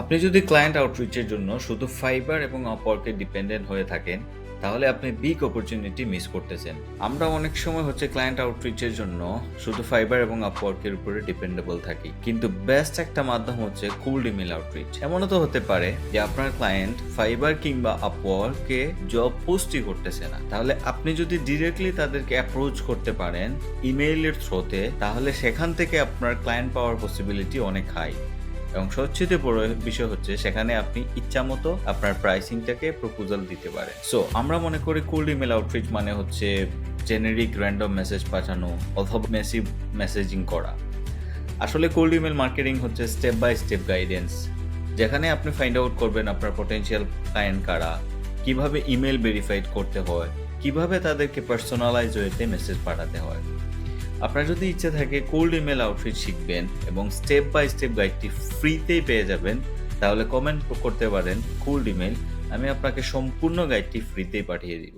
আপনি যদি ক্লায়েন্ট আউটরিচের জন্য শুধু ফাইবার এবং আপওয়ার্কে ডিপেন্ডেন্ট হয়ে থাকেন, তাহলে আপনি বিগ অপরচুনিটি মিস করতেছেন। আমরা অনেক সময় ক্লায়েন্ট আউটরিচের জন্য শুধু ফাইবার এবং আপওয়ার্কের উপরে ডিপেন্ডেবল থাকি, কিন্তু বেস্ট একটা মাধ্যম হচ্ছে কোল্ড ইমেল আউটরিচ। এমনও তো হতে পারে যে আপনার ক্লায়েন্ট ফাইবার কিংবা আপওয়ার্কে জব পোস্টই করতেছে না, তাহলে আপনি যদি ডিরেক্টলি তাদেরকে অ্যাপ্রোচ করতে পারেন ইমেইলের থ্রুতে, তাহলে সেখান থেকে আপনার ক্লায়েন্ট পাওয়ার পসিবিলিটি অনেক হাই। এবং সবচেয়ে বড় বিষয় হচ্ছে সেখানে আপনি ইচ্ছামতো আপনার প্রাইসিংটাকে প্রপোজাল দিতে পারেন। সো আমরা মনে করি কোল্ড ইমেল আউটরিচ মানে হচ্ছে জেনেরিক র্যান্ডম মেসেজ পাঠানো অথবা মেসিভ মেসেজিং করা। আসলে কোল্ড ইমেল মার্কেটিং হচ্ছে স্টেপ বাই স্টেপ গাইডেন্স, যেখানে আপনি ফাইন্ড আউট করবেন আপনার পটেনশিয়াল ক্লায়েন্ট কারা, কিভাবে ইমেল ভেরিফাইড করতে হয়, কিভাবে তাদেরকে পার্সোনালাইজ ওয়েতে মেসেজ পাঠাতে হয়। আপনার যদি ইচ্ছে থাকে কোল্ড ইমেল আউটরিচ শিখবেন এবং স্টেপ বাই স্টেপ গাইডটি ফ্রিতেই পেয়ে যাবেন, তাহলে কমেন্ট করতে পারেন কোল্ড ইমেল, আমি আপনাকে সম্পূর্ণ গাইডটি ফ্রিতেই পাঠিয়ে দিব।